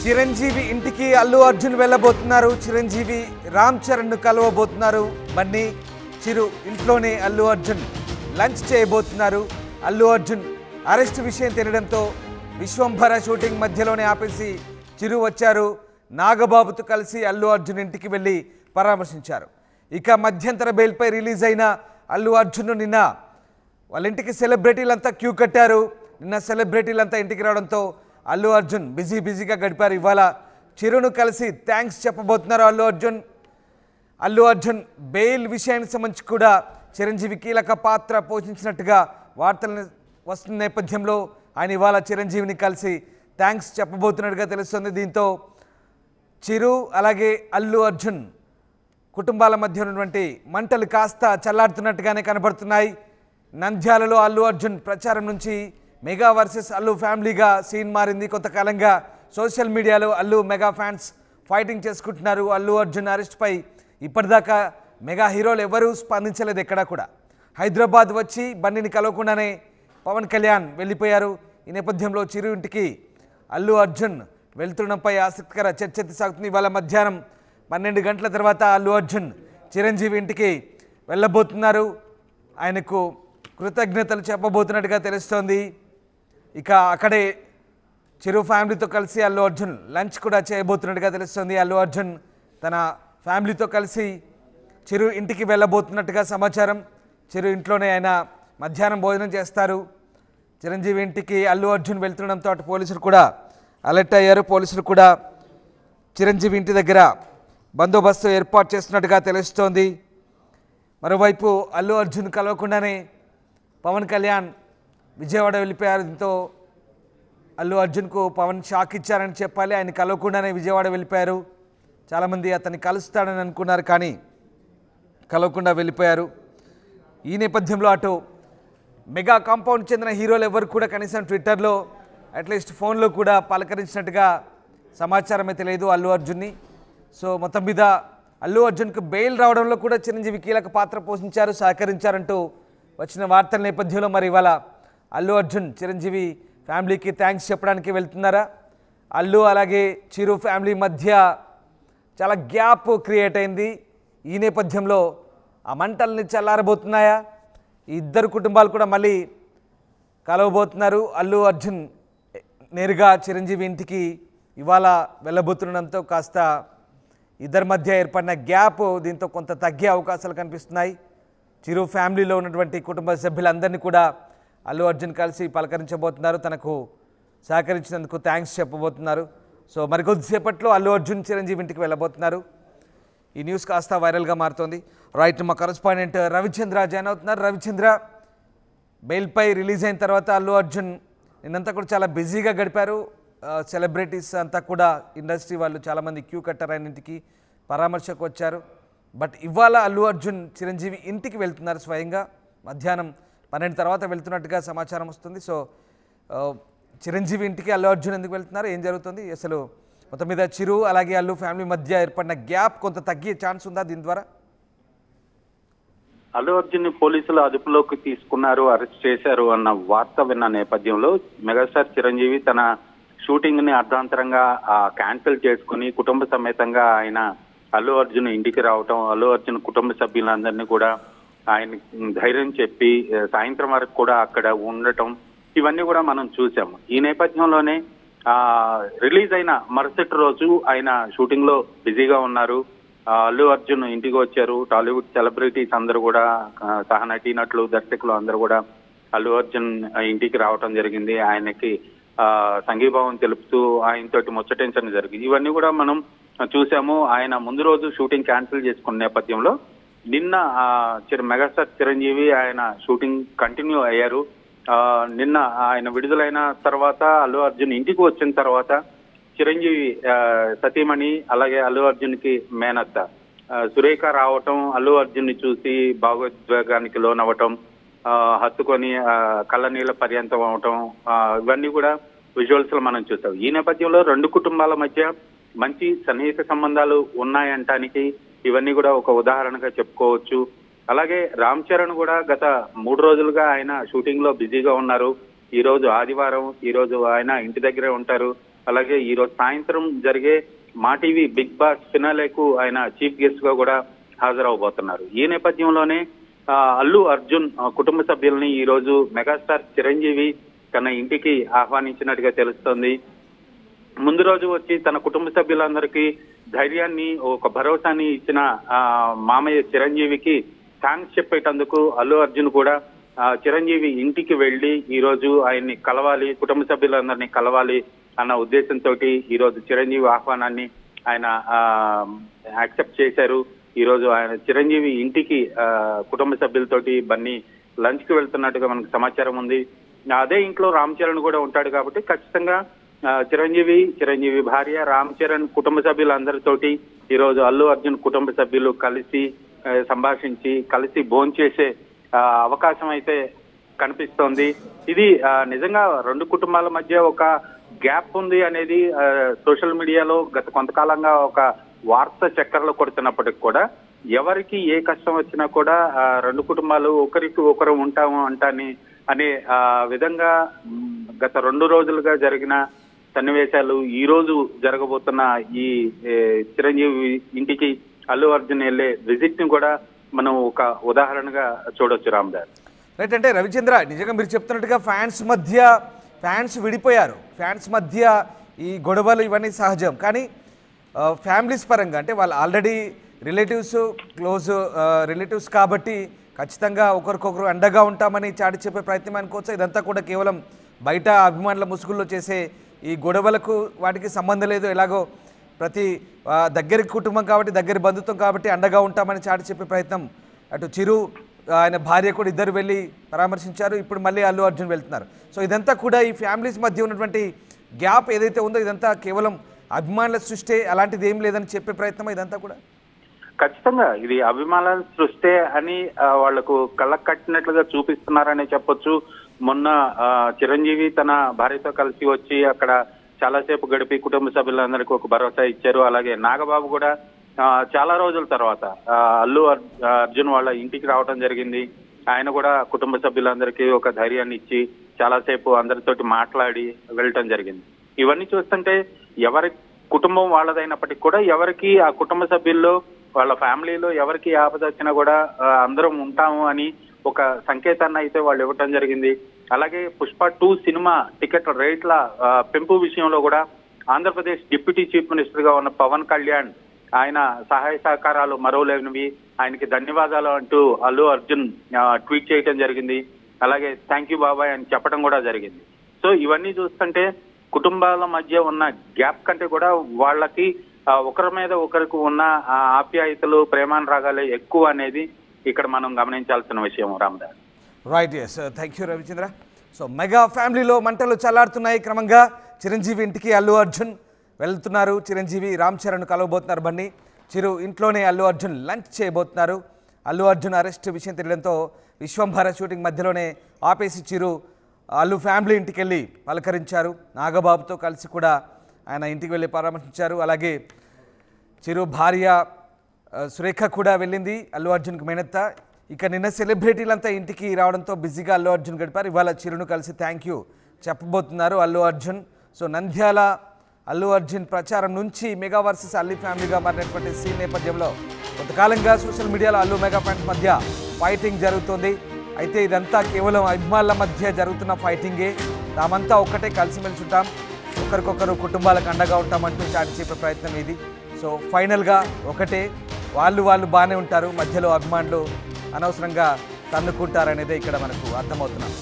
చిరంజీవి ఇంటికి అల్లు అర్జున్ వెళ్ళబోతున్నారు. చిరంజీవి రామ్ చరణ్ ను కలవబోతున్నారు. బన్నీ చిరు ఇంట్లోనే అల్లు అర్జున్ లంచ్ చేయబోతున్నారు. అల్లు అర్జున్ అరెస్ట్ విషయం తెలియడంతో విశ్వంభర షూటింగ్ మధ్యలోనే ఆపేసి చిరు వచ్చారు. నాగబాబుతో కలిసి అల్లు అర్జున్ ఇంటికి వెళ్ళి పరామర్శించారు. ఇక మధ్యంతర బెయిల్పై రిలీజ్ అయిన అల్లు అర్జున్ నిన్న వాళ్ళ ఇంటికి సెలబ్రిటీలంతా క్యూ కట్టారు. నిన్న సెలబ్రిటీలంతా ఇంటికి రావడంతో అల్లు అర్జున్ బిజీగా గడిపారు. ఇవాళ చిరును కలిసి థ్యాంక్స్ చెప్పబోతున్నారు అల్లు అర్జున్ బెయిల్ విషయానికి సంబంధించి కూడా చిరంజీవి కీలక పాత్ర పోషించినట్టుగా వార్తలు వస్తున్న నేపథ్యంలో ఆయన ఇవాళ చిరంజీవిని కలిసి థ్యాంక్స్ చెప్పబోతున్నట్టుగా తెలుస్తుంది. దీంతో చిరు అలాగే అల్లు అర్జున్ కుటుంబాల మధ్య ఉన్నటువంటి మంటలు కాస్త చల్లారుతున్నట్టుగానే కనబడుతున్నాయి. నంద్యాలలో అల్లు అర్జున్ ప్రచారం నుంచి మెగా వర్సెస్ అల్లు ఫ్యామిలీగా సీన్ మారింది. కొంతకాలంగా సోషల్ మీడియాలో అల్లు మెగా ఫ్యాన్స్ ఫైటింగ్ చేసుకుంటున్నారు. అల్లు అర్జున్ అరెస్ట్పై ఇప్పటిదాకా మెగా హీరోలు ఎవరూ స్పందించలేదు. ఎక్కడా కూడా హైదరాబాద్ వచ్చి బన్నీని కలవకుండానే పవన్ కళ్యాణ్ వెళ్ళిపోయారు. ఈ నేపథ్యంలో చిరు ఇంటికి అల్లు అర్జున్ వెళ్తుండడంపై ఆసక్తికర చర్చ సాగుతుంది. ఇవాళ మధ్యాహ్నం 12 గంటల తర్వాత అల్లు అర్జున్ చిరంజీవి ఇంటికి వెళ్ళబోతున్నారు. ఆయనకు కృతజ్ఞతలు చెప్పబోతున్నట్టుగా తెలుస్తోంది. ఇక అక్కడే చిరు ఫ్యామిలీతో కలిసి అల్లు అర్జున్ లంచ్ కూడా చేయబోతున్నట్టుగా తెలుస్తుంది. అల్లు అర్జున్ తన ఫ్యామిలీతో కలిసి చిరు ఇంటికి వెళ్ళబోతున్నట్టుగా సమాచారం. చిరు ఇంట్లోనే ఆయన మధ్యాహ్నం భోజనం చేస్తారు. చిరంజీవి ఇంటికి అల్లు అర్జున్ వెళ్తుండడంతో అటు పోలీసులు కూడా అలర్ట్ అయ్యారు. పోలీసులు కూడా చిరంజీవి ఇంటి దగ్గర బందోబస్తు ఏర్పాటు చేస్తున్నట్టుగా తెలుస్తోంది. మరోవైపు అల్లు అర్జున్ కలవకుండానే పవన్ కళ్యాణ్ విజయవాడ వెళ్ళిపోయారు. దీంతో అల్లు అర్జున్కు పవన్ షాక్ ఇచ్చారని చెప్పాలి. ఆయన కలవకుండానే విజయవాడ వెళ్ళిపోయారు. చాలామంది అతన్ని కలుస్తాడని అనుకున్నారు, కానీ కలవకుండా వెళ్ళిపోయారు. ఈ నేపథ్యంలో అటు మెగా కాంపౌండ్ చెందిన హీరోలు ఎవరు కూడా కనీసం ట్విట్టర్లో అట్లీస్ట్ ఫోన్లో కూడా పలకరించినట్టుగా సమాచారం అయితే లేదు అల్లు అర్జున్ని. సో మొత్తం మీద అల్లు అర్జున్కు బెయిల్ రావడంలో కూడా చిరంజీవి కీలక పాత్ర పోషించారు, సహకరించారంటూ వచ్చిన వార్తల నేపథ్యంలో మరి ఇవాళ అల్లు అర్జున్ చిరంజీవి ఫ్యామిలీకి థ్యాంక్స్ చెప్పడానికి వెళ్తున్నారా? అల్లు అలాగే చిరు ఫ్యామిలీ మధ్య చాలా గ్యాప్ క్రియేట్ అయింది. ఈ నేపథ్యంలో ఆ మంటల్ని చల్లారబోతున్నాయా? ఈ ఇద్దరు కుటుంబాలు కూడా మళ్ళీ కలవబోతున్నారు. అల్లు అర్జున్ నేరుగా చిరంజీవి ఇంటికి ఇవాళ వెళ్ళబోతుండడంతో కాస్త ఇద్దరి మధ్య ఏర్పడిన గ్యాప్ దీంతో కొంత తగ్గే అవకాశాలు కనిపిస్తున్నాయి. చిరు ఫ్యామిలీలో ఉన్నటువంటి కుటుంబ సభ్యులందరినీ కూడా అల్లు అర్జున్ కలిసి పలకరించబోతున్నారు. తనకు సహకరించినందుకు థ్యాంక్స్ చెప్పబోతున్నారు. సో మరికొద్దిసేపట్లో అల్లు అర్జున్ చిరంజీవి ఇంటికి వెళ్ళబోతున్నారు. ఈ న్యూస్ కాస్త వైరల్గా మారుతోంది. రైట్, మా కరెస్పాండెంట్ రవిచంద్ర జాయిన్ అవుతున్నారు. రవిచంద్ర, బెయిల్పై రిలీజ్ అయిన తర్వాత అల్లు అర్జున్ నిన్నంతా కూడా చాలా బిజీగా గడిపారు. సెలబ్రిటీస్ అంతా కూడా ఇండస్ట్రీ వాళ్ళు చాలామంది క్యూ కట్టారు, ఆయన ఇంటికి పరామర్శకు వచ్చారు. బట్ ఇవాళ అల్లు అర్జున్ చిరంజీవి ఇంటికి వెళ్తున్నారు. స్వయంగా మధ్యాహ్నం 12 తర్వాత వెళ్తున్నట్టుగా సమాచారం వస్తుంది. సో చిరంజీవి ఇంటికి అల్లు అర్జున్ ఎందుకు వెళ్తున్నారు, ఏం జరుగుతుంది అసలు? మొత్తం మీద చిరు అలాగే అల్లు ఫ్యామిలీ మధ్య ఏర్పడిన గ్యాప్ కొంత తగ్గే ఛాన్స్ ఉందా దీని ద్వారా? అల్లు అర్జున్ ని పోలీసులు అదుపులోకి తీసుకున్నారు, అరెస్ట్ చేశారు అన్న వార్త విన్న నేపథ్యంలో మెగాస్టార్ చిరంజీవి తన షూటింగ్ ని అర్ధాంతరంగా క్యాన్సిల్ చేసుకుని కుటుంబ సమేతంగా ఆయన అల్లు అర్జున్ ఇంటికి రావటం, అల్లు అర్జున్ కుటుంబ సభ్యులందరినీ కూడా ఆయన ధైర్యం చెప్పి సాయంత్రం వరకు కూడా అక్కడ ఉండటం, ఇవన్నీ కూడా మనం చూసాము. ఈ నేపథ్యంలోనే రిలీజ్ అయిన మరుసటి రోజు ఆయన షూటింగ్ లో బిజీగా ఉన్నారు. అల్లు అర్జున్ ఇంటికి వచ్చారు. టాలీవుడ్ సెలబ్రిటీస్ అందరూ కూడా సహ నటీనటులు, దర్శకులు అందరూ కూడా అల్లు అర్జున్ ఇంటికి రావటం జరిగింది. ఆయనకి సంఘీభావం తెలుపుతూ ఆయనతోటి ముచ్చటించడం జరిగింది. ఇవన్నీ కూడా మనం చూసాము. ఆయన ముందు రోజు షూటింగ్ క్యాన్సిల్ చేసుకున్న నేపథ్యంలో నిన్న మెగాస్టార్ చిరంజీవి ఆయన షూటింగ్ కంటిన్యూ అయ్యారు. నిన్న ఆయన విడుదలైన తర్వాత అల్లు అర్జున్ ఇంటికి వచ్చిన తర్వాత చిరంజీవి సతీమణి అలాగే అల్లు అర్జున్ కి మేనత్త సురేఖ రావటం, అల్లు అర్జున్ ని చూసి భావోద్వేగానికి లోనవ్వటం, హత్తుకొని కళ్ళనీళ్ళ పర్యంతం అవటం, ఇవన్నీ కూడా విజువల్స్ లో మనం చూసాం. ఈ నేపథ్యంలో రెండు కుటుంబాల మధ్య మంచి సన్నిహిత సంబంధాలు ఉన్నాయంటానికి ఇవన్నీ కూడా ఒక ఉదాహరణగా చెప్పుకోవచ్చు. అలాగే రామ్ చరణ్ కూడా గత 3 రోజులుగా ఆయన షూటింగ్ లో బిజీగా ఉన్నారు. ఈ రోజు ఆదివారం, ఈ రోజు ఆయన ఇంటి దగ్గరే ఉంటారు. అలాగే ఈ రోజు సాయంత్రం జరిగే మా టీవీ బిగ్ బాస్ ఫినాలేకు ఆయన చీఫ్ గెస్ట్ గా కూడా హాజరవబోతున్నారు. ఈ నేపథ్యంలోనే అల్లు అర్జున్ కుటుంబ సభ్యుల్ని ఈ రోజు మెగాస్టార్ చిరంజీవి తన ఇంటికి ఆహ్వానించినట్టుగా తెలుస్తోంది. ముందు రోజు వచ్చి తన కుటుంబ సభ్యులందరికీ ధైర్యాన్ని, ఒక భరోసాని ఇచ్చిన మామయ్య చిరంజీవికి థ్యాంక్స్ చెప్పేటందుకు అల్లు అర్జున్ కూడా చిరంజీవి ఇంటికి వెళ్లి ఈ రోజు ఆయన్ని కలవాలి, కుటుంబ సభ్యులందరినీ కలవాలి అన్న ఉద్దేశంతో ఈ రోజు చిరంజీవి ఆహ్వానాన్ని ఆయన యాక్సెప్ట్ చేశారు. ఈ రోజు ఆయన చిరంజీవి ఇంటికి కుటుంబ సభ్యులతోటి బన్నీ లంచ్ కి వెళ్తున్నట్టుగా మనకు సమాచారం ఉంది. అదే ఇంట్లో రామ్ చరణ్ కూడా ఉంటాడు కాబట్టి ఖచ్చితంగా చిరంజీవి భార్య, రామ్ చరణ్ కుటుంబ సభ్యులందరితోటి ఈ రోజు అల్లు అర్జున్ కుటుంబ సభ్యులు కలిసి సంభాషించి కలిసి భోంచేసే అవకాశం అయితే కనిపిస్తోంది. ఇది నిజంగా రెండు కుటుంబాల మధ్య ఒక గ్యాప్ ఉంది అనేది సోషల్ మీడియాలో గత కొంతకాలంగా ఒక వార్త చక్కర్లు కొడుతున్నప్పటికి కూడా ఎవరికి ఏ కష్టం వచ్చినా కూడా రెండు కుటుంబాలు ఒకరికి ఒకరు ఉంటాము అనే విధంగా గత 2 రోజులుగా జరిగిన సన్నివేశాలు ఈ రోజు జరగబోతున్న ఈ చిరంజీవి ఇంటికి అల్లు అర్జున్ వెళ్లే విజిట్ ని కూడా మనం ఒక ఉదాహరణగా చూడొచ్చు. రామ్దాస్ రైట్. అంటే రవిచంద్ర, నిజంగా మీరు చెప్తున్నట్టుగా ఫ్యాన్స్ విడిపోయారు. ఫ్యాన్స్ మధ్య ఈ గొడవలు ఇవన్నీ సహజం. కానీ ఫ్యామిలీస్ పరంగా అంటే వాళ్ళు ఆల్రెడీ క్లోజ్ రిలేటివ్స్ కాబట్టి ఖచ్చితంగా ఒకరికొకరు అండగా ఉంటామని చాటి చెప్పే ప్రయత్నం అనుకోవచ్చు. ఇదంతా కూడా కేవలం బయట అభిమానుల ముసుగుల్లో చేసే ఈ గొడవలకు వాటికి సంబంధం లేదు. ఎలాగో ప్రతి దగ్గరి కుటుంబం కాబట్టి, దగ్గరి బంధుత్వం కాబట్టి అండగా ఉంటామని చాటి చెప్పే ప్రయత్నం అటు చిరు, ఆయన భార్య కూడా ఇద్దరు వెళ్ళి పరామర్శించారు. ఇప్పుడు మళ్ళీ అల్లు అర్జున్ వెళ్తున్నారు. సో ఇదంతా కూడా ఈ ఫ్యామిలీస్ మధ్య ఉన్నటువంటి గ్యాప్ ఏదైతే ఉందో ఇదంతా కేవలం అభిమానుల సృష్టి, అలాంటిది ఏం లేదని చెప్పే ప్రయత్నం ఇదంతా కూడా ఖచ్చితంగా ఇది అభిమానుల సృష్టి అని వాళ్లకు కళ్ళకు కట్టినట్లుగా చూపిస్తున్నారని చెప్పొచ్చు. మొన్న చిరంజీవి తన భార్యతో కలిసి వచ్చి అక్కడ చాలాసేపు గడిపి కుటుంబ సభ్యులందరికీ ఒక భరోసా ఇచ్చారు. అలాగే నాగబాబు కూడా చాలా రోజుల తర్వాత అల్లు అర్జున్ వాళ్ళ ఇంటికి రావడం జరిగింది. ఆయన కూడా కుటుంబ సభ్యులందరికీ ఒక ధైర్యాన్ని ఇచ్చి చాలాసేపు అందరితోటి మాట్లాడి వెళ్ళటం జరిగింది. ఇవన్నీ చూస్తుంటే ఎవరి కుటుంబం వాళ్ళదైనప్పటికీ కూడా ఎవరికి ఆ కుటుంబ సభ్యుల్లో వాళ్ళ ఫ్యామిలీలో ఎవరికి ఆపద వచ్చినా కూడా అందరం ఉంటాము అని ఒక సంకేతాన్ని అయితే వాళ్ళు ఇవ్వటం జరిగింది. అలాగే పుష్ప 2 సినిమా టికెట్ రేట్ల పెంపు విషయంలో కూడా ఆంధ్రప్రదేశ్ డిప్యూటీ చీఫ్ మినిస్టర్ గా ఉన్న పవన్ కళ్యాణ్ ఆయన సహాయ సహకారాలు మరోలేనివి, ఆయనకి ధన్యవాదాలు అంటూ అల్లు అర్జున్ ట్వీట్ చేయటం జరిగింది. అలాగే థ్యాంక్ యూ బాబాయ్ అని చెప్పడం కూడా జరిగింది. సో ఇవన్నీ చూస్తుంటే కుటుంబాల మధ్య ఉన్న గ్యాప్ కంటే కూడా వాళ్ళకి ఒకరి మీద ఒకరికి ఉన్న ఆప్యాయతలు, ప్రేమానురాగాలే ఎక్కువ అనేది ఇక్కడ మనం గమనించాల్సిన విషయం. Ramadas right. Yes, thank you Ravichandra. So mega ఫ్యామిలీలో మంటలు చల్లారుతున్నాయి. క్రమంగా చిరంజీవి ఇంటికి అల్లు అర్జున్ వెళ్తున్నారు. చిరంజీవి రామ్ చరణ్ కలవబోతున్నారు. బన్నీ చిరు ఇంట్లోనే అల్లు అర్జున్ లంచ్ చేయబోతున్నారు. అల్లు అర్జున్ అరెస్ట్ విషయం తెలియడంతో విశ్వంభర షూటింగ్ మధ్యలోనే ఆపేసి చిరు అల్లు ఫ్యామిలీ ఇంటికి వెళ్ళి పలకరించారు. నాగబాబుతో కలిసి కూడా ఆయన ఇంటికి వెళ్ళి పరామర్శించారు. అలాగే చిరు భార్య సురేఖ కూడా వెళ్ళింది అల్లు అర్జున్కి మేనత్త. ఇక నిన్న సెలబ్రిటీలంతా ఇంటికి రావడంతో బిజీగా అల్లు అర్జున్ గడిపారు. ఇవాళ చిరును కలిసి థ్యాంక్ యూ చెప్పబోతున్నారు అల్లు అర్జున్. సో నంద్యాల అల్లు అర్జున్ ప్రచారం నుంచి మెగా వర్సెస్ అల్లు ఫ్యామిలీగా మారినటువంటి సీన్ నేపథ్యంలో కొంతకాలంగా సోషల్ మీడియాలో అల్లు మెగా ఫ్యాన్స్ మధ్య ఫైటింగ్ జరుగుతుంది. అయితే ఇదంతా కేవలం అభిమానుల మధ్య జరుగుతున్న ఫైటింగే. తామంతా ఒక్కటే కలిసిమెలిసి ఉంటాం, ఒకరికొకరు కుటుంబాలకు అండగా ఉంటామంటూ చాటి చెప్పే ప్రయత్నం ఇది. సో ఫైనల్గా ఒకటే, వాళ్ళు బాగానే ఉంటారు, మధ్యలో అభిమానులు అనవసరంగా తన్నుకుంటారనేదే ఇక్కడ మనకు అర్థమవుతున్నాం.